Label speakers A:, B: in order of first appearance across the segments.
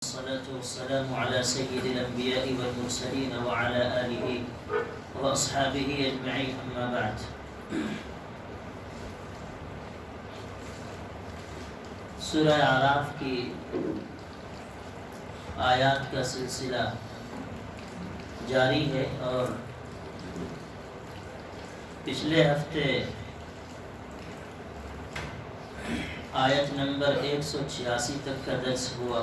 A: الصلاة والسلام على سيد الأنبياء والمرسلين وعلى آله وأصحابه أجمعين أما بعد. سورہ اعراف کی آیات کا سلسلہ جاری ہے اور پچھلے ہفتے آیت نمبر 186 تک کا درس ہوا.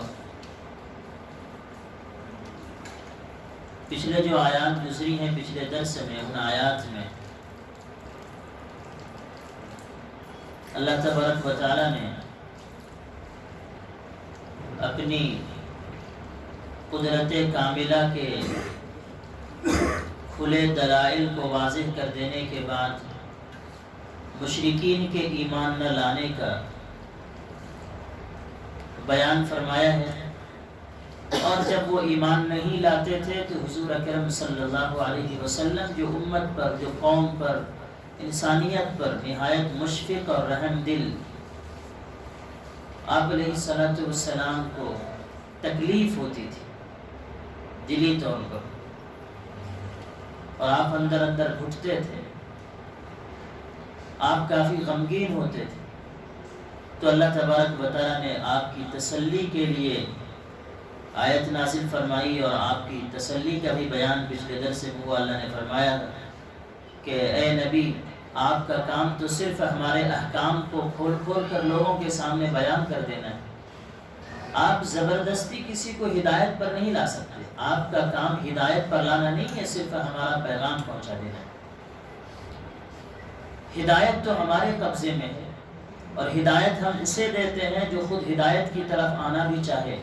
A: پچھلے جو آیات گزری ہیں پچھلے درس میں، ان آیات میں اللہ تبارک و تعالی نے اپنی قدرت کاملہ کے کھلے دلائل کو واضح کر دینے کے بعد مشرکین کے ایمان نہ لانے کا بیان فرمایا ہے، اور جب وہ ایمان نہیں لاتے تھے تو حضور اکرم صلی اللہ علیہ وسلم جو امت پر، جو قوم پر، انسانیت پر نہایت مشفق اور رحم دل، آپ علیہ السلام کو تکلیف ہوتی تھی دلی طور پر، اور آپ اندر اندر گھٹتے تھے، آپ کافی غمگین ہوتے تھے. تو اللہ تبارک و تعالیٰ نے آپ کی تسلی کے لیے آیت نازل فرمائی، اور آپ کی تسلی کا بھی بیان پچھلے درس میں ہوا. اللہ نے فرمایا کہ اے نبی، آپ کا کام تو صرف ہمارے احکام کو کھول کھول کر لوگوں کے سامنے بیان کر دینا ہے. آپ زبردستی کسی کو ہدایت پر نہیں لا سکتے. آپ کا کام ہدایت پر لانا نہیں ہے، صرف ہمارا پیغام پہنچا دینا ہے. ہدایت تو ہمارے قبضے میں ہے، اور ہدایت ہم اسے دیتے ہیں جو خود ہدایت کی طرف آنا بھی چاہے،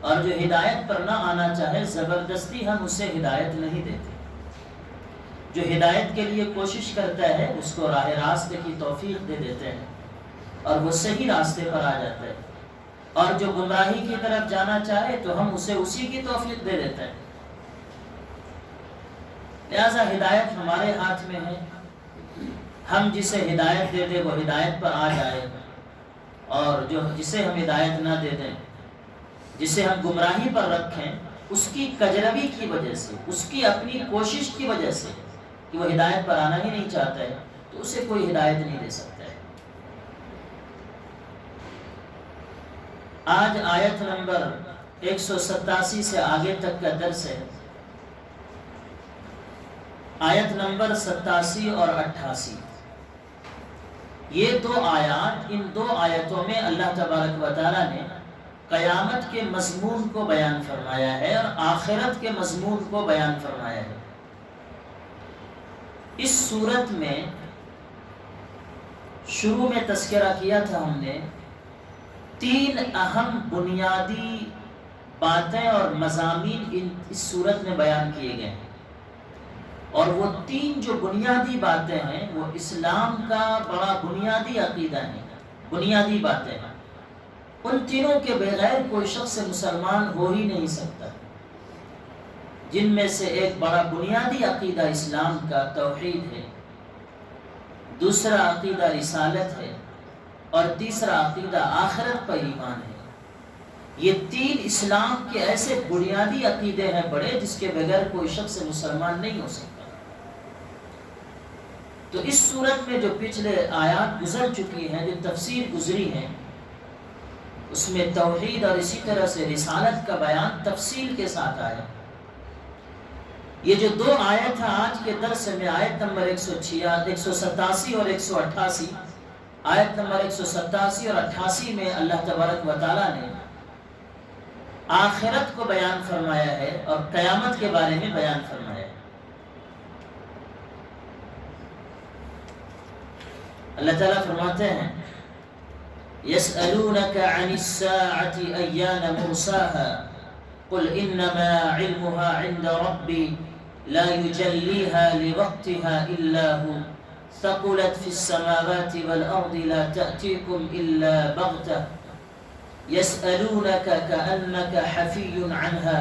A: اور جو ہدایت پر نہ آنا چاہے زبردستی ہم اسے ہدایت نہیں دیتے. جو ہدایت کے لیے کوشش کرتا ہے اس کو راہ راست کی توفیق دے دیتے ہیں، اور وہ صحیح راستے پر آ جاتا ہے. اور جو گمراہی کی طرف جانا چاہے تو ہم اسے اسی کی توفیق دے دیتے ہیں. لہذا ہدایت ہمارے ہاتھ میں ہے. ہم جسے ہدایت دے دیں وہ ہدایت پر آ جائے، اور جسے ہم ہدایت نہ دے دیں، جسے ہم گمراہی پر رکھیں، اس کی کجروی کی وجہ سے، اس کی اپنی کوشش کی وجہ سے کہ وہ ہدایت پر آنا ہی نہیں چاہتا ہے، تو اسے کوئی ہدایت نہیں دے سکتا ہے. آج آیت نمبر 187 سے آگے تک کا درس ہے. آیت نمبر 87 اور 88، یہ دو آیات، ان دو آیتوں میں اللہ تبارک و تعالی نے قیامت کے مضمون کو بیان فرمایا ہے اور آخرت کے مضمون کو بیان فرمایا ہے. اس صورت میں شروع میں تذکرہ کیا تھا ہم نے، 3 اہم بنیادی باتیں اور مضامین اس صورت میں بیان کیے گئے ہیں، اور وہ 3 جو بنیادی باتیں ہیں وہ اسلام کا بڑا بنیادی عقیدہ ہے، بنیادی باتیں ہیں. ان تینوں کے بغیر کوئی شخص مسلمان ہو ہی نہیں سکتا، جن میں سے ایک بڑا بنیادی عقیدہ اسلام کا توحید ہے، دوسرا عقیدہ رسالت ہے، اور تیسرا عقیدہ آخرت پر ایمان ہے. یہ 3 اسلام کے ایسے بنیادی عقیدے ہیں بڑے، جس کے بغیر کوئی شخص مسلمان نہیں ہو سکتا. تو اس صورت میں جو پچھلے آیات گزر چکی ہیں، جو تفسیر گزری ہیں، اس میں توحید اور اسی طرح سے رسالت کا بیان تفصیل کے ساتھ آیا. یہ جو 2 آیت ہیں آج کے درس میں، آیت نمبر 187 اور 188، آیت نمبر 187 اور 88 میں اللہ تبارک و تعالی نے آخرت کو بیان فرمایا ہے اور قیامت کے بارے میں بیان فرمایا ہے. اللہ تعالیٰ فرماتے ہیں، يسألونك عن الساعة أيان مرساها قل إنما علمها عند ربي لا يجليها لوقتها إلا هو ثقلت في السماوات والأرض لا تأتيكم إلا بغتة يسألونك كأنك حفي عنها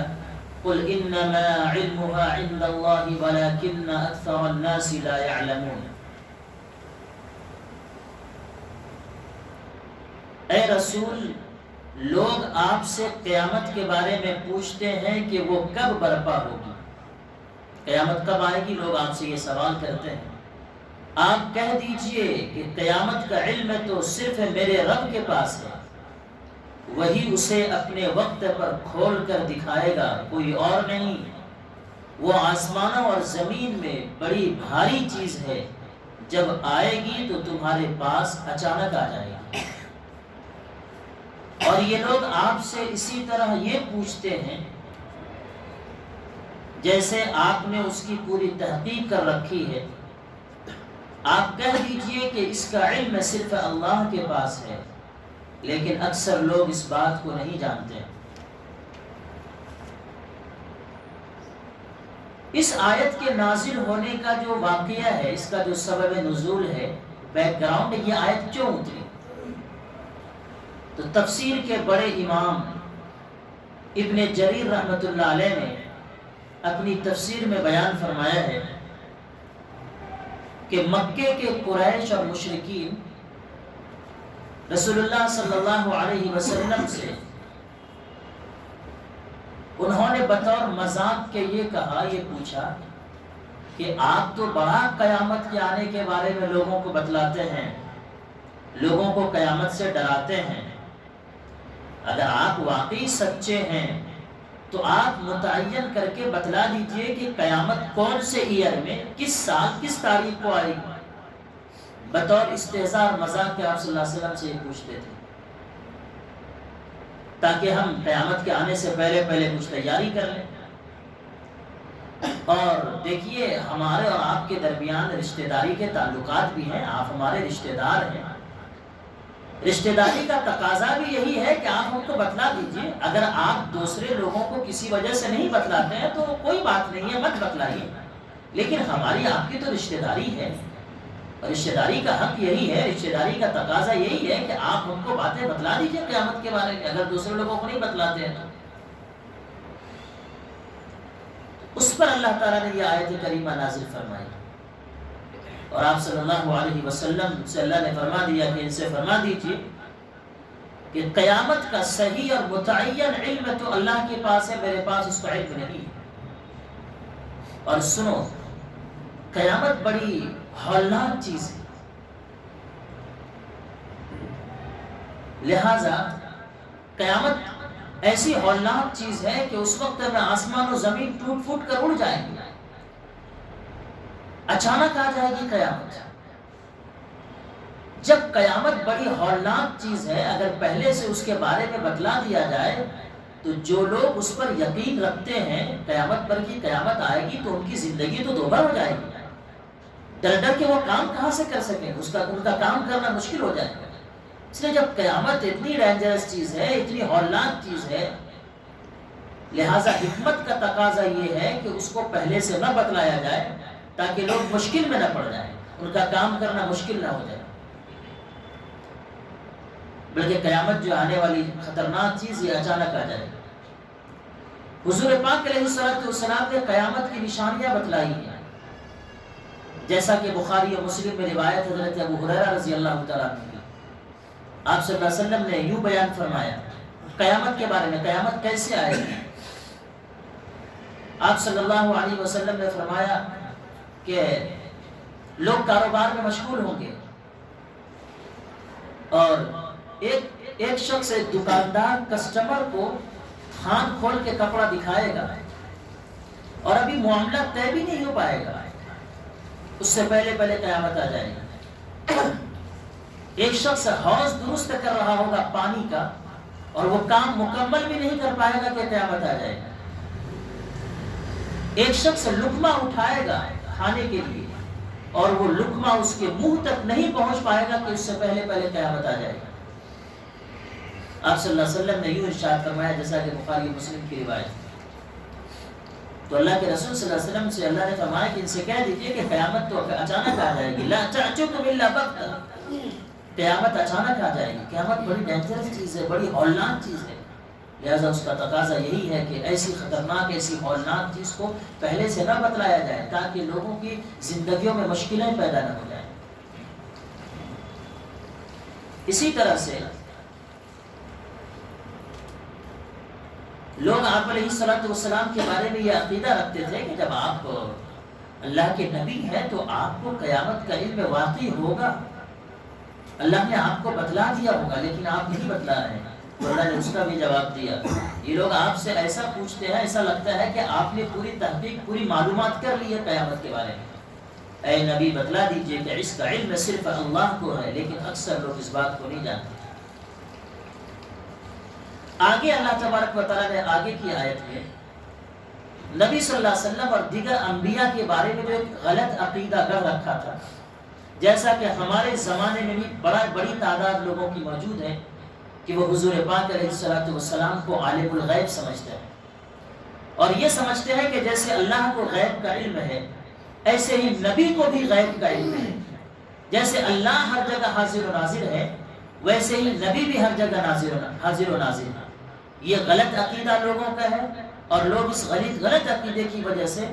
A: قل إنما علمها عند الله ولكن أكثر الناس لا يعلمون. اے رسول، لوگ آپ سے قیامت کے بارے میں پوچھتے ہیں کہ وہ کب برپا ہوگی، قیامت کب آئے گی، لوگ آپ سے یہ سوال کرتے ہیں۔ آپ کہہ دیجئے کہ قیامت کا علم تو صرف میرے رب کے پاس ہے، وہی اسے اپنے وقت پر کھول کر دکھائے گا، کوئی اور نہیں۔ وہ آسمانوں اور زمین میں بڑی بھاری چیز ہے، جب آئے گی تو تمہارے پاس اچانک آ جائے گی۔ اور یہ لوگ آپ سے اسی طرح یہ پوچھتے ہیں جیسے آپ نے اس کی پوری تحقیق کر رکھی ہے۔ آپ کہہ دیجئے کہ اس کا علم صرف اللہ کے پاس ہے، لیکن اکثر لوگ اس بات کو نہیں جانتے۔ اس آیت کے نازل ہونے کا جو واقعہ ہے، اس کا جو سبب نزول ہے، بیک گراؤنڈ، یہ آیت کیوں اتری؟ تو تفسیر کے بڑے امام ابن جریر رحمۃ اللہ علیہ نے اپنی تفسیر میں بیان فرمایا ہے کہ مکے کے قریش اور مشرکین رسول اللہ صلی اللہ علیہ وسلم سے انہوں نے بطور مذاق کے یہ کہا، یہ پوچھا کہ آپ تو بڑا قیامت کے آنے کے بارے میں لوگوں کو بتلاتے ہیں، لوگوں کو قیامت سے ڈراتے ہیں۔ اگر آپ واقعی سچے ہیں تو آپ متعین کر کے بتلا دیجئے کہ قیامت کون سے ایئر میں، کس سال، کس تاریخ کو آئے گی۔ بطور استہزاء اور مذاق کے آپ صلی اللہ علیہ وسلم سے یہ پوچھتے تھے تاکہ ہم قیامت کے آنے سے پہلے کچھ تیاری کر لیں۔ اور دیکھیے، ہمارے اور آپ کے درمیان رشتہ داری کے تعلقات بھی ہیں، آپ ہمارے رشتہ دار ہیں، رشتہ داری کا تقاضا بھی یہی ہے کہ آپ ہم کو بتلا دیجئے۔ اگر آپ دوسرے لوگوں کو کسی وجہ سے نہیں بتلاتے ہیں تو کوئی بات نہیں ہے، مت بتلائیے، لیکن ہماری آپ کی تو رشتہ داری ہے، اور رشتہ داری کا حق یہی ہے، رشتہ داری کا تقاضا یہی ہے کہ آپ ہم کو باتیں بتلا دیجئے قیامت کے بارے میں، اگر دوسرے لوگوں کو نہیں بتلاتے ہیں تو۔ اس پر اللہ تعالیٰ نے یہ آیت کریمہ نازل فرمائی، اور آپ صلی اللہ علیہ وسلم سے اللہ نے فرما دیا کہ ان سے فرما دیجئے کہ قیامت کا صحیح اور متعین علم تو اللہ کے پاس ہے، میرے پاس اس کا علم نہیں ہے۔ اور سنو، قیامت بڑی ہولناک چیز ہے، لہذا قیامت ایسی ہولناک چیز ہے کہ اس وقت میں آسمان و زمین ٹوٹ پھوٹ کر اڑ جائیں گے، اچانک آ جائے گی قیامت۔ جب قیامت بڑی ہولناک چیز ہے، اگر پہلے سے اس کے بارے میں بتلا دیا جائے تو جو لوگ اس پر یقین رکھتے ہیں قیامت پر کی قیامت آئے گی تو ان کی زندگی تو دوبھر ہو جائے گی، ڈر ڈر کے وہ کام کہاں سے کر سکیں، ان کا کام کرنا مشکل ہو جائے گا۔ اس لیے جب قیامت اتنی ڈینجرس چیز ہے، اتنی ہولناک چیز ہے، لہٰذا حکمت کا تقاضا یہ ہے کہ اس کو پہلے سے نہ بتلایا جائے تاکہ لوگ مشکل میں نہ پڑ جائیں، ان کا کام کرنا مشکل نہ ہو جائے۔ بلکہ قیامت جو آنے والی خطرناک چیز یہ اچانک آ جائے۔ حضور پاک علیہ السلام نے قیامت کی نشانیاں بتلائی ہیں، جیسا کہ بخاری اور مسلم میں روایت حضرت ابو ہریرہ رضی اللہ تعالیٰ عنہ کی، آپ صلی اللہ علیہ وسلم نے یوں بیان فرمایا قیامت کے بارے میں، قیامت کیسے آئے گی۔ آپ صلی اللہ علیہ وسلم نے فرمایا کہ لوگ کاروبار میں مشغول ہوں گے، اور ایک شخص، ایک دکاندار کسٹمر کو تھان کھول کے کپڑا دکھائے گا، اور ابھی معاملہ طے بھی نہیں ہو پائے گا، اس سے پہلے قیامت آ جائے گی۔ ایک شخص حوض درست کر رہا ہوگا پانی کا، اور وہ کام مکمل بھی نہیں کر پائے گا کہ قیامت آ جائے گا۔ ایک شخص لقمہ اٹھائے گا کھانے کے لیے، اور وہ لقمہ اس کے منہ تک نہیں پہنچ پائے گا کہ اس سے پہلے قیامت آ جائے گا۔ آپ صلی اللہ علیہ وسلم نے یوں ارشاد فرمایا جیسا کہ بخاری مسلم کی روایت۔ تو اللہ کے رسول صلی اللہ علیہ وسلم سے اللہ نے فرمایا کہ ان سے کہہ دیجئے کہ قیامت تو اچانک آ جائے گی، لا تعجبکم الا بغتہ، قیامت اچانک آ جائے گی۔ قیامت بڑی ڈینجرس چیز ہے، بڑی ہولناک چیز ہے، لہذا اس کا تقاضا یہی ہے کہ ایسی خطرناک، ایسی ہولناک چیز کو پہلے سے نہ بتلایا جائے تاکہ لوگوں کی زندگیوں میں مشکلیں پیدا نہ ہو جائیں۔ اسی طرح سے لوگ آپ علیہ الصلوۃ والسلام کے بارے میں یہ عقیدہ رکھتے تھے کہ جب آپ اللہ کے نبی ہیں تو آپ کو قیامت کا علم واقعی ہوگا، اللہ نے آپ کو بتلا دیا ہوگا، لیکن آپ نہیں بتلا رہے ہیں۔ تو اللہ نے اس کا بھی جواب دیا، یہ لوگ آپ سے ایسا پوچھتے ہیں، ایسا لگتا ہے کہ آپ نے پوری تحقیق، پوری معلومات کر لی ہے قیامت کے بارے میں۔ اے نبی بتلا دیجئے کہ اس کا علم صرف اللہ کو ہے، لیکن اکثر لوگ اس بات کو نہیں جانتے۔ آگے اللہ تبارک و تعالیٰ نے آگے کی آیت میں نبی صلی اللہ علیہ وسلم اور دیگر انبیاء کے بارے میں جو ایک غلط عقیدہ گڑھ رکھا تھا، جیسا کہ ہمارے زمانے میں بھی بڑی تعداد لوگوں کی موجود ہے کہ وہ حضور پاک علیہ السلام کو عالم الغیب سمجھتے ہیں، اور یہ سمجھتے ہیں کہ جیسے اللہ کو غیب کا علم ہے، ایسے ہی نبی کو بھی غیب کا علم ہے۔ جیسے اللہ ہر جگہ حاضر و ناظر ہے، ویسے ہی نبی بھی ہر جگہ حاضر و ناظر ہے۔ یہ غلط عقیدہ لوگوں کا ہے، اور لوگ اس غلط عقیدے کی وجہ سے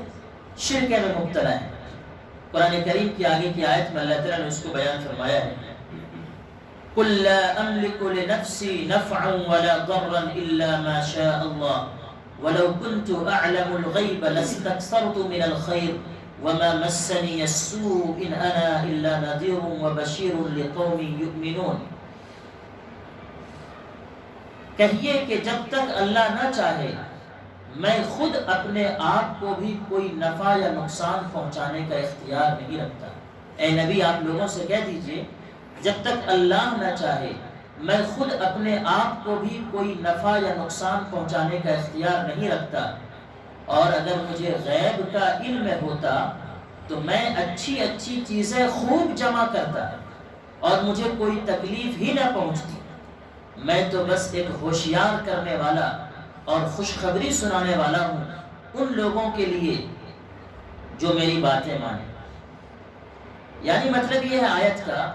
A: شرک میں مبتلا ہیں۔ قرآن کریم کی آگے کی آیت میں اللہ تعالیٰ نے اس کو بیان فرمایا ہے، قُلْ لَا أَمْلِكُ لِنَفْسِي نَفْعًا وَلَا ضَرًّا إِلَّا مَا شَاءَ اللَّهُ وَلَوْ كُنْتُ أَعْلَمُ الْغَيْبَ لَاسْتَكْثَرْتُ مِنَ الْخَيْرِ وَمَا مَسَّنِيَ السُّوءُ إِنْ أَنَا إِلَّا نَذِيرٌ وَبَشِيرٌ لِقَوْمٍ يُؤْمِنُونَ۔ کہیے کہ جب تک اللہ نہ چاہے میں خود اپنے آپ کو بھی کوئی نفع یا نقصان پہنچانے کا اختیار نہیں رکھتا۔ اے نبی آپ لوگوں سے کہہ دیجئے جب تک اللہ نہ چاہے میں خود اپنے آپ کو بھی کوئی نفع یا نقصان پہنچانے کا اختیار نہیں رکھتا، اور اگر مجھے غیب کا علم ہوتا تو میں اچھی اچھی چیزیں خوب جمع کرتا اور مجھے کوئی تکلیف ہی نہ پہنچتی۔ میں تو بس ایک ہوشیار کرنے والا اور خوشخبری سنانے والا ہوں ان لوگوں کے لیے جو میری باتیں مانیں۔ یعنی مطلب یہ ہے آیت کا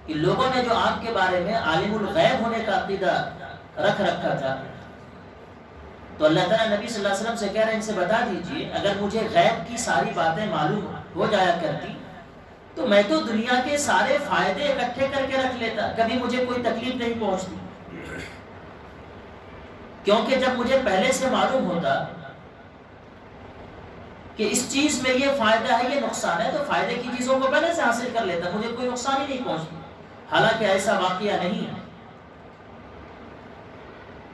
A: کہ لوگوں نے جو آپ کے بارے میں عالم الغیب ہونے کا عقیدہ رکھ رکھا تھا، تو اللہ تعالیٰ نبی صلی اللہ علیہ وسلم سے کہہ رہے ہیں ان سے بتا دیجئے اگر مجھے غیب کی ساری باتیں معلوم ہو جایا کرتی تو میں تو دنیا کے سارے فائدے اکٹھے کر کے رکھ لیتا، کبھی مجھے کوئی تکلیف نہیں پہنچتی۔ کیونکہ جب مجھے پہلے سے معلوم ہوتا کہ اس چیز میں یہ فائدہ ہے یہ نقصان ہے تو فائدے کی چیزوں کو پہلے سے حاصل کر لیتا، مجھے کوئی نقصان ہی نہیں پہنچتی۔ حالانکہ ایسا واقعہ نہیں ہے،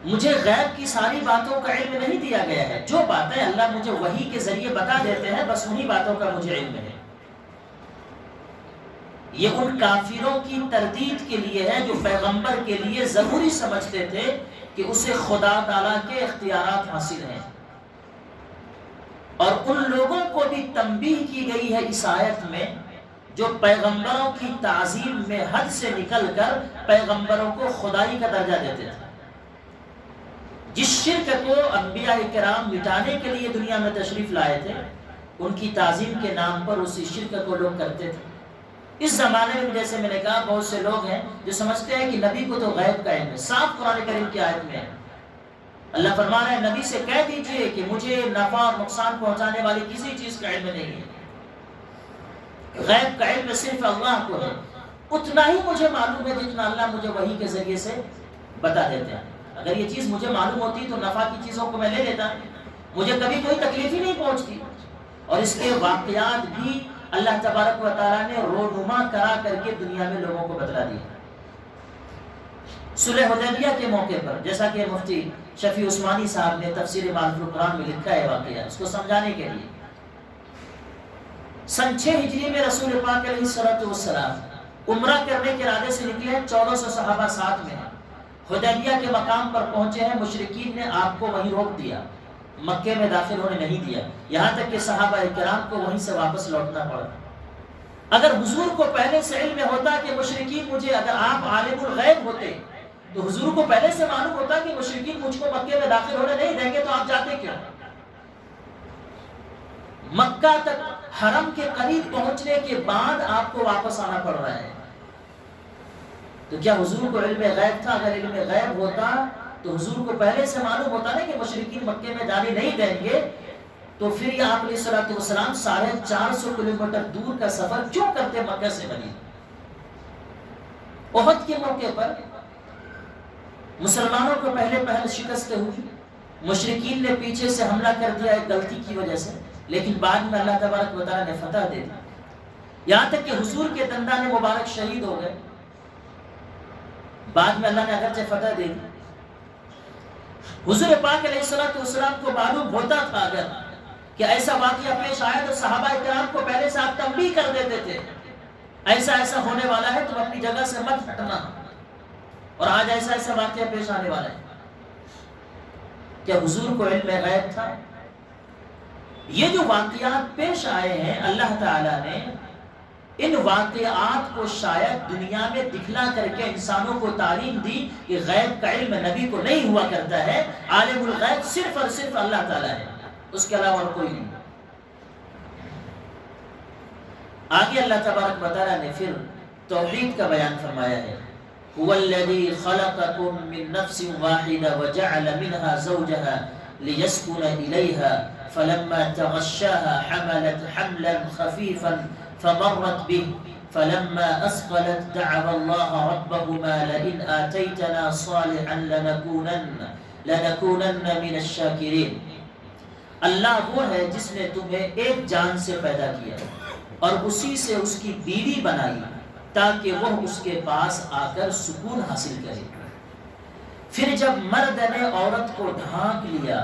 A: مجھے غیب کی ساری باتوں کا علم نہیں دیا گیا ہے، جو باتیں اللہ مجھے وحی کے ذریعے بتا دیتے ہیں بس انہی باتوں کا مجھے علم ہے۔ یہ ان کافروں کی تردید کے لیے ہے جو پیغمبر کے لیے ضروری سمجھتے تھے کہ اسے خدا تعالیٰ کے اختیارات حاصل ہیں، اور ان لوگوں کو بھی تنبیہ کی گئی ہے اس آیت میں جو پیغمبروں کی تعظیم میں حد سے نکل کر پیغمبروں کو خدائی کا درجہ دیتے تھے۔ جس شرک کو انبیاء کرام مٹانے کے لیے دنیا میں تشریف لائے تھے، ان کی تعظیم کے نام پر اسی شرک کو لوگ کرتے تھے۔ اس زمانے میں جیسے میں نے کہا بہت سے لوگ ہیں جو سمجھتے ہیں کہ نبی کو تو غیب کا علم ہے۔ صاف قرآن کریم کی آیت میں ہے، اللہ فرما رہا ہے نبی سے کہہ دیجئے کہ مجھے نفع اور نقصان پہنچانے والی کسی چیز کا علم نہیں ہے، غیب کا علم صرف اللہ کو ہے، اتنا ہی مجھے معلوم ہے جتنا اللہ مجھے وحی کے ذریعے سے بتا دیتے ہیں۔ اگر یہ چیز مجھے معلوم ہوتی تو نفع کی چیزوں کو میں لے لیتا، مجھے کبھی کوئی تکلیف ہی نہیں پہنچتی۔ اور اس کے واقعات بھی اللہ تبارک و تعالیٰ نے رونما کرا کر کے دنیا میں لوگوں کو بتلا دیا۔ صلح حدیبیہ کے موقع پر جیسا کہ مفتی شفیع عثمانی صاحب نے تفسیر معرف القرآن میں لکھا ہے واقعہ، اس کو سمجھانے کے لیے سن 6 ہجری میں رسول پاک علیہ السلام عمرہ کرنے کے ارادے سے نکلے ہیں، 1400 صحابہ ساتھ میں ہیں، حدیبیہ کے مقام پر پہنچے ہیں، مشرکین نے آپ کو وہیں روک دیا، مکے میں داخل ہونے نہیں دیا، یہاں تک کہ صحابہ کرام کو وہیں سے واپس لوٹنا پڑا۔ اگر حضور کو پہلے سے علم ہوتا کہ مشرکین مجھے، اگر آپ عالم الغیب ہوتے تو حضور کو پہلے سے معلوم ہوتا کہ مشرکین مجھ کو مکے میں داخل ہونے نہیں دیں گے، تو آپ جاتے کیوں؟ مکہ تک حرم کے قریب پہنچنے کے بعد آپ کو واپس آنا پڑ رہا ہے، تو کیا حضور کو علم غیب تھا؟ اگر علم غیب ہوتا تو حضور کو پہلے سے معلوم ہوتا نا کہ مشرکین مکے میں جانے نہیں دیں گے، تو پھر یہ آپ علیہ السلام 450 کلومیٹر دور کا سفر کیوں کرتے مکہ سے مدینہ؟ احد کے موقع پر مسلمانوں کو پہلے شکست ہوئی، مشرکین نے پیچھے سے حملہ کر دیا ایک غلطی کی وجہ سے، لیکن بعد میں اللہ تبارک و تعالیٰ نے فتح دے دی، یہاں تک کہ حضور کے دندان مبارک شہید ہو گئے۔ بعد میں اللہ نے اگرچہ فتح دے دی، حضور پاک علیہ السلام کو معلوم ہوتا تھا اگر کہ ایسا واقعہ پیش آیا تو صحابہ کرام کو پہلے سے آپ تنبیہ کر دیتے تھے، ایسا ایسا ہونے والا ہے، تم اپنی جگہ سے مت ہٹنا، اور آج ایسا ایسا واقعہ پیش آنے والا ہے۔ کیا حضور کو علم غیب تھا؟ یہ جو واقعات پیش آئے ہیں، اللہ تعالیٰ نے ان واقعات کو شاید دنیا میں دکھلا کر کے انسانوں کو تعلیم دی کہ غیب کا علم نبی کو نہیں ہوا کرتا ہے، عالم الغیب صرف اور صرف اللہ تعالیٰ ہے، اس کے علاوہ اور کوئی نہیں۔ آگے اللہ تبارک و تعالیٰ نے پھر توحید کا بیان فرمایا ہے، هو الذي خلقكم من نفس واحدة وجعل منها زوجها ليسكن إليها فلما تغشاها حملت حملا خفيفا فمرت به فلما أثقلت دعوا الله ربهما لئن آتيتنا صالحا لنكونن من الشاكرين۔ اللہ وہ ہے جس نے تمہیں ایک جان سے پیدا کیا اور اسی سے اس کی بیوی بنائی تاکہ وہ اس کے پاس آ کر سکون حاصل کرے۔ پھر جب مرد نے عورت کو ڈھانک لیا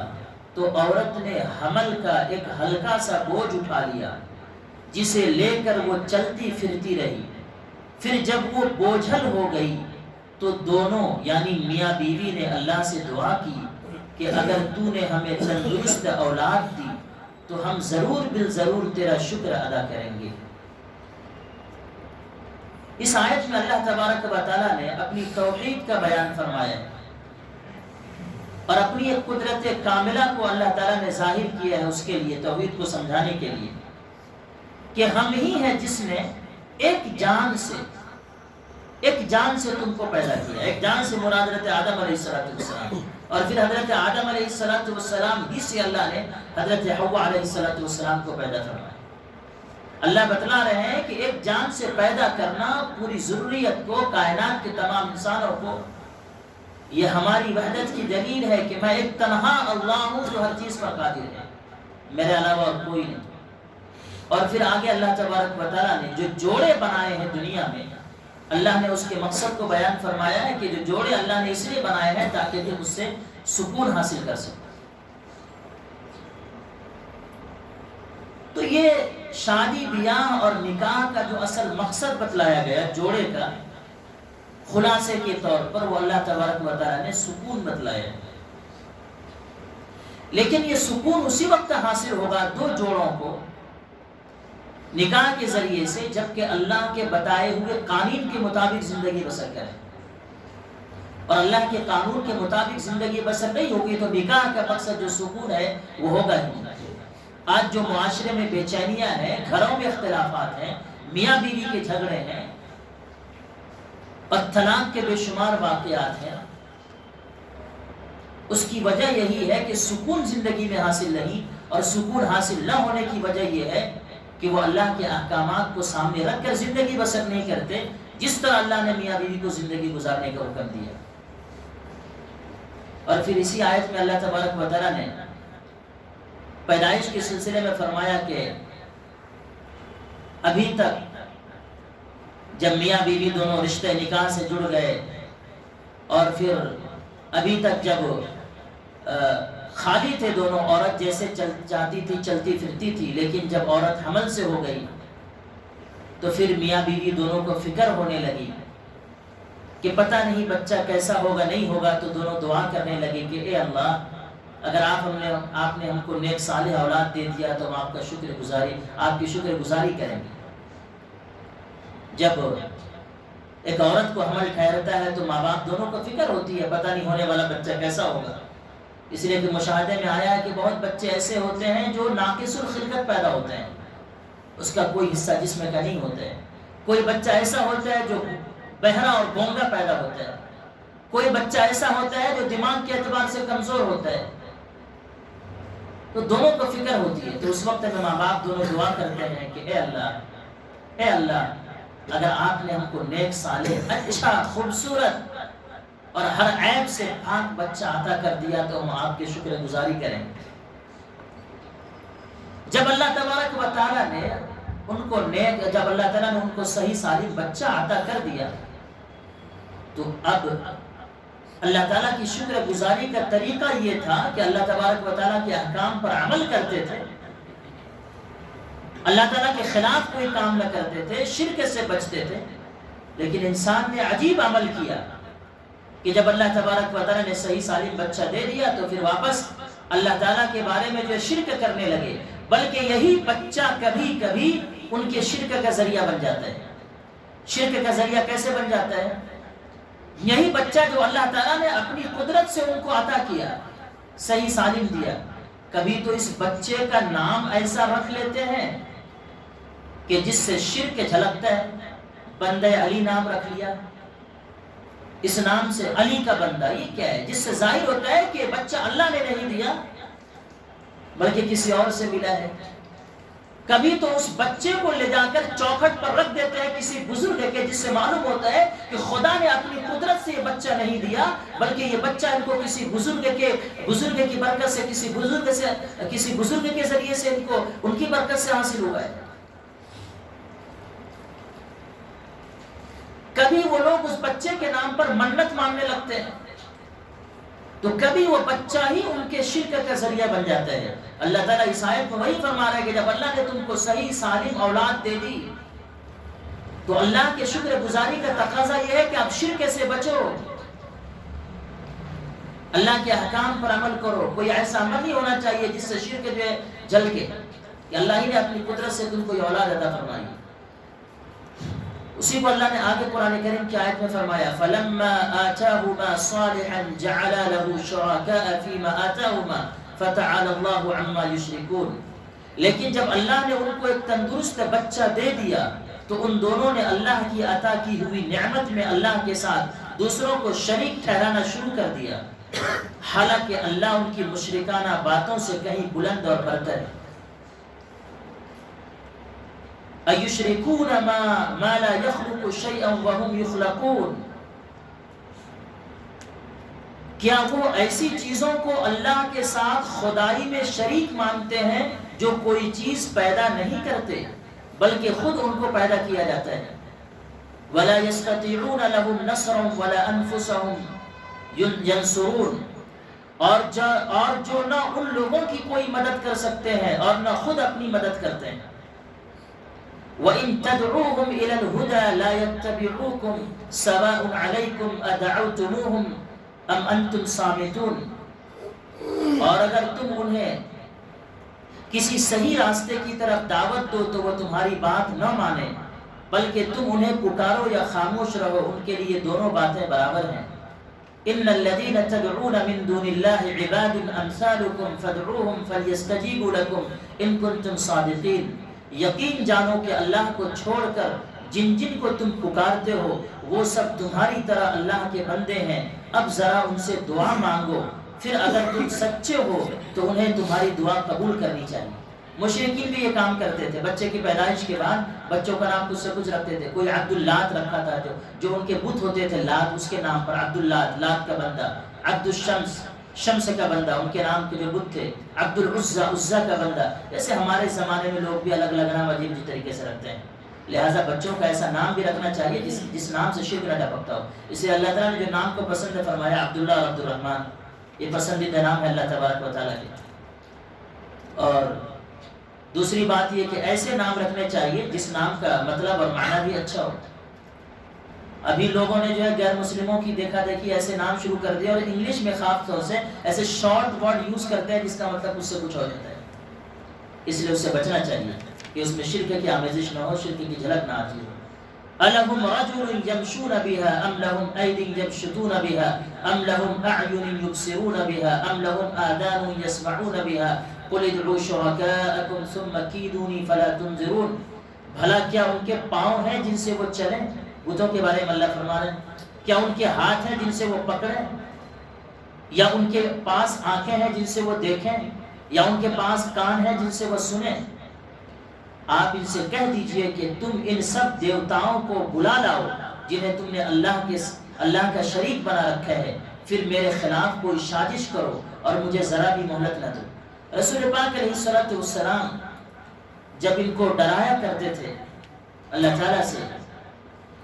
A: تو عورت نے حمل کا ایک ہلکا سا بوجھ اٹھا لیا جسے لے کر وہ چلتی پھرتی رہی۔ پھر جب وہ بوجھل ہو گئی تو دونوں یعنی میاں بیوی نے اللہ سے دعا کی کہ اگر تو نے ہمیں تندرست اولاد دی تو ہم ضرور بالضرور تیرا شکر ادا کریں گے۔ اس آیت میں اللہ تبارک و تعالیٰ نے اپنی توحید کا بیان فرمایا ہے اور اپنی ایک قدرت کاملہ کو اللہ تعالیٰ نے ظاہر کیا ہے اس کے لیے، توحید کو سمجھانے کے لیے کہ ہم ہی ہیں جس نے ایک جان سے تم کو پیدا کیا۔ ایک جان سے مراد حضرت آدم علیہ السلام، اور پھر حضرت آدم علیہ السلام ہی سے اللہ نے حضرت حوا علیہ السلام کو پیدا فرمایا۔ اللہ بتلا رہے ہیں کہ ایک جان سے پیدا کرنا پوری ذریت کو، کائنات کے تمام انسانوں کو، یہ ہماری وحدت کی دلیل ہے کہ میں ایک تنہا اللہ ہوں جو ہر چیز پر قادر ہے، میرے علاوہ اور کوئی نہیں۔ اور پھر آگے اللہ تبارک و تعالیٰ نے جو جوڑے بنائے ہیں دنیا میں، اللہ نے اس کے مقصد کو بیان فرمایا ہے کہ جو جوڑے اللہ نے اس لیے بنائے ہیں تاکہ تم اس سے سکون حاصل کر سکو۔ تو یہ شادی بیاہ اور نکاح کا جو اصل مقصد بتلایا گیا جوڑے کا، خلاصے کے طور پر وہ اللہ تبارک و تعالیٰ نے سکون بتلایا ہے۔ لیکن یہ سکون اسی وقت حاصل ہوگا دو جوڑوں کو نکاح کے ذریعے سے جبکہ اللہ کے بتائے ہوئے قانون کے مطابق زندگی بسر کریں، اور اللہ کے قانون کے مطابق زندگی بسر نہیں ہوگی تو نکاح کا مقصد جو سکون ہے وہ ہوگا ہی نہیں۔ آج جو معاشرے میں بے چینیاں ہیں، گھروں میں اختلافات ہیں، میاں بیوی کے جھگڑے ہیں اور طلاق کے بے شمار واقعات ہیں، اس کی وجہ یہی ہے کہ سکون زندگی میں حاصل نہیں، اور سکون حاصل نہ ہونے کی وجہ یہ ہے کہ وہ اللہ کے احکامات کو سامنے رکھ کر زندگی بسر نہیں کرتے جس طرح اللہ نے میاں بیوی کو زندگی گزارنے کا حکم دیا۔ اور پھر اسی آیت میں اللہ تبارک و تعالیٰ نے پیدائش کے سلسلے میں فرمایا کہ ابھی تک جب میاں بیوی دونوں رشتے نکاح سے جڑ گئے اور پھر ابھی تک جب خالی تھے دونوں، عورت جیسے چاہتی تھی چلتی پھرتی تھی، لیکن جب عورت حمل سے ہو گئی تو پھر میاں بیوی دونوں کو فکر ہونے لگی کہ پتہ نہیں بچہ کیسا ہوگا نہیں ہوگا، تو دونوں دعا کرنے لگے کہ اے اللہ اگر آپ نے ہم کو نیک صالح اولاد دے دیا تو ہم آپ کی شکر گزاری کریں گے۔ جب ایک عورت کو حمل ٹھہرتا ہے تو ماں باپ دونوں کو فکر ہوتی ہے پتہ نہیں ہونے والا بچہ کیسا ہوگا، اس لیے کہ مشاہدے میں آیا ہے کہ بہت بچے ایسے ہوتے ہیں جو ناقص الخلقت پیدا ہوتے ہیں، اس کا کوئی حصہ جسم کا نہیں ہوتا ہے۔ کوئی بچہ ایسا ہوتا ہے جو بہرا اور گونگا پیدا ہوتا ہے، کوئی بچہ ایسا ہوتا ہے جو دماغ کے اعتبار سے کمزور ہوتا ہے، تو دونوں کو فکر ہوتی ہے۔ تو اس وقت میں ماں باپ دونوں دعا کرتے ہیں کہ اے اللہ اگر آپ نے ہم کو نیک صالح اچھا خوبصورت اور ہر عیب سے پاک بچہ عطا کر دیا تو ہم آپ کے شکر گزاری کریں. جب اللہ تبارک و تعالیٰ نے ان کو جب اللہ تعالیٰ نے ان کو صحیح سالم بچہ عطا کر دیا تو اب اللہ تعالیٰ کی شکر گزاری کا طریقہ یہ تھا کہ اللہ تبارک و تعالیٰ کے احکام پر عمل کرتے تھے، اللہ تعالیٰ کے خلاف کوئی کام نہ کرتے تھے، شرک سے بچتے تھے. لیکن انسان نے عجیب عمل کیا کہ جب اللہ تبارک و تعالیٰ نے صحیح سالم بچہ دے دیا تو پھر واپس اللہ تعالیٰ کے بارے میں جو شرک کرنے لگے، بلکہ یہی بچہ کبھی کبھی ان کے شرک کا ذریعہ بن جاتا ہے. شرک کا ذریعہ کیسے بن جاتا ہے؟ یہی بچہ جو اللہ تعالیٰ نے اپنی قدرت سے ان کو عطا کیا، صحیح سالم دیا، کبھی تو اس بچے کا نام ایسا رکھ لیتے ہیں کہ جس سے شرک جھلکتا ہے. بندہ علی نام رکھ لیا، اس نام سے علی کا بندہ، یہ کیا ہے؟ جس سے ظاہر ہوتا ہے کہ بچہ اللہ نے نہیں دیا بلکہ کسی اور سے ملا ہے. کبھی تو اس بچے کو لے جا کر چوکھٹ پر رکھ دیتے ہیں کسی بزرگ کے، جس سے معلوم ہوتا ہے کہ خدا نے اپنی قدرت سے یہ بچہ نہیں دیا بلکہ یہ بچہ ان کو کسی بزرگ کی برکت سے، کسی بزرگ کے ذریعے سے ان کی برکت سے حاصل ہوا ہے. کبھی وہ لوگ اس بچے کے نام پر منت ماننے لگتے ہیں تو کبھی وہ بچہ ہی ان کے شرک کا ذریعہ بن جاتا ہے. اللہ تعالیٰ اس آیت میں وہی فرما رہا ہے کہ جب اللہ نے تم کو صحیح سالم اولاد دے دی تو اللہ کے شکر گزاری کا تقاضا یہ ہے کہ آپ شرک سے بچو، اللہ کے احکام پر عمل کرو. کوئی ایسا عمل نہیں ہونا چاہیے جس سے شرک جو ہے جل کے، کہ اللہ ہی نے اپنی قدرت سے تم کو یہ اولاد عطا فرمائی. اسی کو اللہ نے آگے قرآن کریم کی آیت میں فرمایا فَلَمَّا آتَاهُمَا صَالِحًا جَعَلَا لَهُ شُرَكَاءَ فِي مَا آتَاهُمَا فَتَعَالَى اللَّهُ عَمَّا يُشْرِكُونَ. لیکن جب اللہ نے ان کو ایک تندرست بچہ دے دیا تو ان دونوں نے اللہ کی عطا کی ہوئی نعمت میں اللہ کے ساتھ دوسروں کو شریک ٹھہرانا شروع کر دیا، حالانکہ اللہ ان کی مشرکانہ باتوں سے کہیں بلند اور برتر ہے. أَيُشْرِكُونَ مَا لَا يَخْلُقُ شَيْئًا وَهُمْ يُخْلَقُونَ. کیا وہ ایسی چیزوں کو اللہ کے ساتھ خدائی میں شریک مانتے ہیں جو کوئی چیز پیدا نہیں کرتے بلکہ خود ان کو پیدا کیا جاتا ہے. وَلَا يَسْتَطِيعُونَ لَهُمْ نَصْرًا وَلَا أَنفُسَهُمْ يَنْصُرُونَ. اور جو نہ ان لوگوں کی کوئی مدد کر سکتے ہیں اور نہ خود اپنی مدد کرتے ہیں. وَإِن تَدْعُوهُمْ إِلَى الْهُدَى لَا يَتَّبِعُوكُمْ سَوَاءٌ عَلَيْكُمْ أَدَعَوْتُمُوهُمْ أَمْ أَنْتُمْ صَامِتُونَ. اور اگر تم انہیں کسی صحیح راستے کی طرف دعوت دو تو وہ تمہاری بات نہ مانیں بلکہ تم انہیں پکارو یا خاموش رہو، ان کے لیے دونوں باتیں برابر ہیں. إِنَّ الَّذِينَ تَدْعُونَ مِن دُونِ اللَّهِ عِبَادٌ أَمْثَالُكُمْ فَادْعُوهُمْ فَلْيَسْتَجِيبُوا لَكُمْ إِن كُنتُمْ صَادِقِينَ. یقین جانو کہ اللہ کو چھوڑ کر جن جن کو تم پکارتے ہو وہ سب تمہاری طرح اللہ کے بندے ہیں، اب ذرا ان سے دعا مانگو، پھر اگر تم سچے ہو تو انہیں تمہاری دعا قبول کرنی چاہیے. مشرکین بھی یہ کام کرتے تھے. بچے کی پیدائش کے بعد بچوں کا نام کچھ سے کچھ رکھتے تھے. کوئی عبداللات رکھا تھا، جو ان کے بت ہوتے تھے لات، اس کے نام پر عبداللات، لات کا بندہ. عبدالشمس، شمس کا بندہ، ان کے نام کے جو بت تھے. عبدالعزا، عزا کا بندہ. جیسے ہمارے زمانے میں لوگ بھی الگ الگ نام عجیب طریقے سے رکھتے ہیں. لہٰذا بچوں کا ایسا نام بھی رکھنا چاہیے جس نام سے شرک نہ ٹپکتا ہو. اسے اللہ تعالیٰ نے جو نام کو پسند فرمایا عبداللہ اور عبد الرحمن، یہ پسندیدہ نام ہے اللہ تبارک و تعالیٰ کے. اور دوسری بات یہ کہ ایسے نام رکھنے چاہیے جس نام کا مطلب اور معنی بھی اچھا ہو. ابھی لوگوں نے جو ہے غیر مسلموں کی دیکھا دیکھی ایسے نام شروع کر دیا اور انگلش میں خاص طور سے ایسے شارٹ ورڈ یوز کرتے ہیں جس کا مطلب اس سے کچھ ہو جاتا ہے. اس لیے اس سے بچنا چاہیے کہ اس میں شرک کی آمیزش نہ ہو، شرک کی جھلک نہ آتی ہو. أَلَهُمْ رَجُلٌ يَمْشُونَ بِهَا أَمْ لَهُمْ أَيْدٍ يَبْشُطُونَ بِهَا أَمْ لَهُمْ أَعْيُنٌ يُبْصِرُونَ بِهَا أَمْ لَهُمْ آذَانٌ يَسْمَعُونَ بِهَا قُلِ ادْعُوا شُرَكَاءَكُمْ ثُمَّ كِيدُونِي فَلَا تُنظِرُونَ. بھلا کیا ان کے پاؤں ہیں جن سے وہ چلیں؟ بتوں کے بارے میں اللہ فرما رہے ہیں. کیا ان کے ہاتھ ہیں جن سے وہ پکڑیں؟ یا ان کے پاس آنکھیں ہیں جن سے وہ دیکھیں؟ یا ان کے پاس کان ہیں جن سے وہ سنیں؟ آپ ان سے کہہ دیجئے کہ تم ان سب دیوتاؤں کو بلا لاؤ جنہیں تم نے اللہ اللہ کا شریک بنا رکھا ہے، پھر میرے خلاف کوئی سازش کرو اور مجھے ذرا بھی مہلت نہ دو۔ رسول پاک علیہ الصلوۃ والسلام جب ان کو ڈرایا کرتے تھے اللہ تعالیٰ سے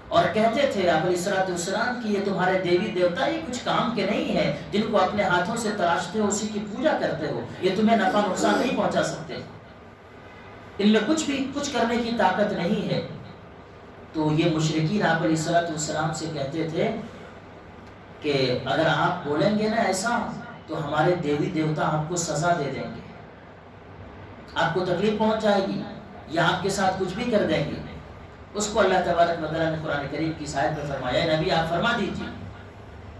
A: اور کہتے تھے آپ علیہ الصلوۃ والسلام کہ یہ تمہارے دیوی دیوتا یہ کچھ کام کے نہیں ہیں جن کو اپنے ہاتھوں سے تراشتے ہو، اسی کی پوجا کرتے ہو، یہ تمہیں نفع نقصان نہیں پہنچا سکتے، ان میں کچھ کرنے کی طاقت نہیں ہے۔ تو یہ مشرکین آپ علیہ الصلوۃ والسلام سے کہتے تھے کہ اگر آپ بولیں گے نا ایسا تو ہمارے دیوی دیوتا آپ کو سزا دے دیں گے، آپ کو تکلیف پہنچ جائے گی یا آپ کے ساتھ کچھ بھی کر دیں گے۔ اس کو اللہ تبارک و تعالیٰ نے قرآن کریم کی آیت میں فرمایا، نبی آپ فرما دیجیے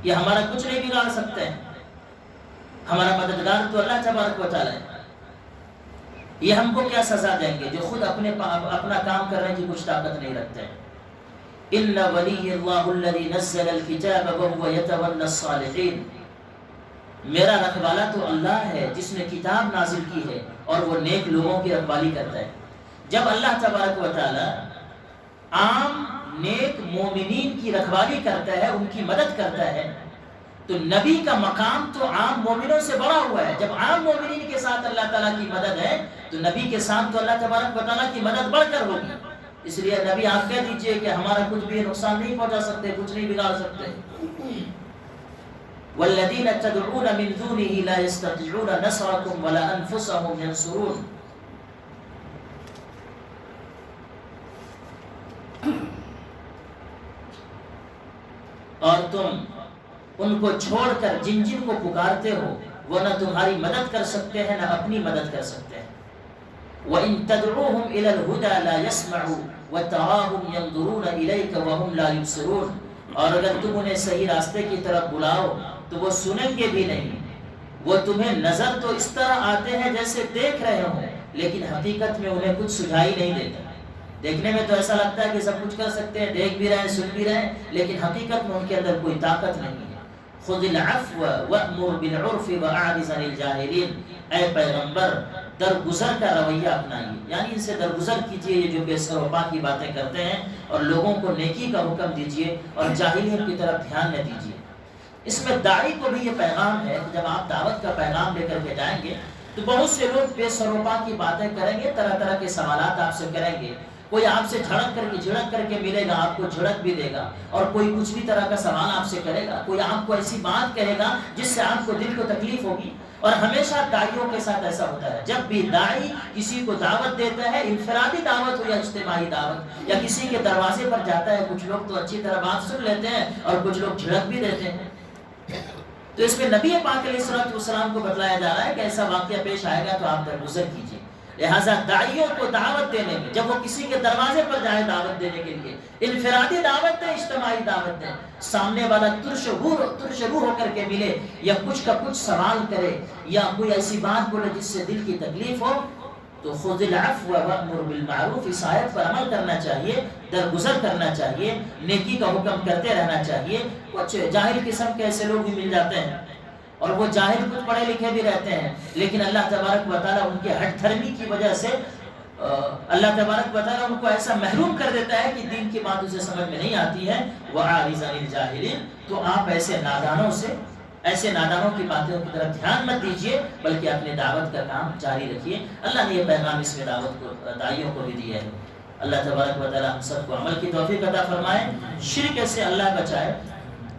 A: یہ ہمارا کچھ نہیں بگاڑ سکتے ہیں، ہمارا مددگار تو اللہ تبارک و تعالیٰ ہے، یہ ہم کو کیا سزا دیں گے جو خود اپنا کام کرنے کی کچھ طاقت نہیں رکھتے ہیں۔ ان ولی اللہ الذی نزل الکتاب وهو یتولی الصالحین، میرا رکھوالا تو اللہ ہے جس نے کتاب نازل کی ہے اور وہ نیک لوگوں کی رکھوالی کرتا ہے۔ جب اللہ تبارک و تعالی عام نیک مومنین کی رکھوالی کرتا ہے، ان کی مدد کرتا ہے، تو نبی کا مقام تو عام مومنوں سے بڑا ہوا ہے۔ جب عام مومنین کے ساتھ اللہ تعالیٰ کی مدد ہے تو نبی کے ساتھ تو اللہ تبارک و تعالیٰ کی مدد بڑھ کر ہوگی۔ اس لیے نبی آپ کہہ دیجئے کہ ہمارا کچھ بھی نقصان نہیں پہنچا سکتے، کچھ نہیں بگاڑ سکتے۔ والذین تدعون من دونه لا يستطيعون نصركم ولا انفسهم ينصرون۔ اور تم ان کو چھوڑ کر جن جن کو پکارتے ہو وہ نہ تمہاری مدد کر سکتے ہیں نہ اپنی مدد کر سکتے ہیں۔ وَإِن تَدْعُوهُمْ إِلَى الْهُدَى لَا يَسْمَعُوا وَتَرَاهُمْ يَنْظُرُونَ إِلَيْكَ وَهُمْ لَا يُبْصِرُونَ، اور اگر تم انہیں صحیح راستے کی طرف بلاؤ تو وہ سنیں گے بھی نہیں، وہ تمہیں نظر تو اس طرح آتے ہیں جیسے دیکھ رہے ہوں، لیکن حقیقت میں انہیں کچھ سجھائی نہیں دیتا۔ دیکھنے میں تو ایسا لگتا ہے کہ سب کچھ کر سکتے ہیں، دیکھ بھی رہے ہیں، سن بھی رہے ہیں، لیکن حقیقت میں ان کے اندر کوئی طاقت نہیں ہے۔ خذ العفو وأمر بالعرف وأعرض عن الجاہلین، اے پیغمبر درگزر کا رویہ اپنائیے، یعنی ان سے درگزر کیجئے یہ جو بے سروپا کی باتیں کرتے ہیں، اور لوگوں کو نیکی کا حکم دیجئے اور جاہلیت کی طرف دھیان نہ دیجئے۔ اس میں داعی کو بھی یہ پیغام ہے کہ جب آپ دعوت کا پیغام لے کر کے جائیں گے تو بہت سے لوگ بے سروپا کی باتیں کریں گے، طرح طرح کے سوالات آپ سے کریں گے، کوئی آپ سے جھڑک کر کے ملے گا، آپ کو جھڑک بھی دے گا، اور کوئی کچھ بھی طرح کا سوال آپ سے کرے گا، کوئی آپ کو ایسی بات کہے گا جس سے آپ کو دل کو تکلیف ہوگی۔ اور ہمیشہ داعیوں کے ساتھ ایسا ہوتا ہے، جب بھی داعی کسی کو دعوت دیتا ہے، انفرادی دعوت ہو یا اجتماعی دعوت، یا کسی کے دروازے پر جاتا ہے، کچھ لوگ تو اچھی طرح بات سن لیتے ہیں اور کچھ لوگ جھڑک بھی دیتے ہیں۔ تو اس میں نبی پاک علیہ الصلوۃ والسلام کو بتلایا جا رہا ہے کہ ایسا واقعہ پیش آئے گا تو آپ درگزر کیجیے۔ لہٰذا داعیوں کو دعوت دینے میں، جب وہ کسی کے دروازے پر جائے دعوت دینے کے لیے، انفرادی دعوت دیں، اجتماعی دعوت دیں، سامنے والا ترش روح ہو کر کے ملے، یا کچھ کا کچھ سوال کرے، یا کوئی ایسی بات بولے جس سے دل کی تکلیف ہو، تو خذ العفو وامر بالمعروف، اس آیت پر عمل کرنا چاہیے، درگزر کرنا چاہیے، نیکی کا حکم کرتے رہنا چاہیے۔ کچھ جاہل قسم کے ایسے لوگ بھی مل جاتے ہیں، اور وہ جاہل کچھ پڑھے لکھے بھی رہتے ہیں، لیکن اللہ تبارک و تعالیٰ ان کے ہٹ دھرمی کی وجہ سے اللہ تبارک و تعالیٰ ان کو ایسا محروم کر دیتا ہے کہ دین کی بات اسے سمجھ میں نہیں آتی ہے۔ وَأَعْرِضْ عَنِ الْجَاهِلِينَ، تو آپ ایسے نادانوں کی باتوں کی طرف دھیان مت دیجیے، بلکہ اپنے دعوت کا کام جاری رکھیے۔ اللہ نے یہ پیغام اس میں دعوت کو داعیوں کو بھی دیا ہے۔ اللہ تبارک و تعالیٰ ہم سب کو عمل کی توفیق عطا فرمائے، شرک سے اللہ بچائے،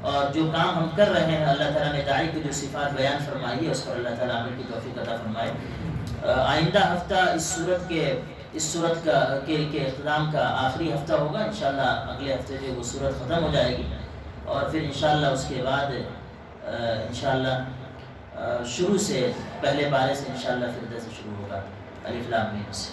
A: اور جو کام ہم کر رہے ہیں اللہ تعالیٰ نے داعی کی جو صفات بیان فرمائی ہے اس پر اللہ تعالیٰ عمل کی توفیق عطا فرمائے۔ آئندہ ہفتہ اس صورت کے اختتام کا آخری ہفتہ ہوگا، انشاءاللہ اگلے ہفتے جو وہ صورت ختم ہو جائے گی، اور پھر انشاءاللہ اس کے بعد انشاءاللہ شروع سے پہلے پارے سے انشاءاللہ پھر سے شروع ہوگا، الف لام میم سے۔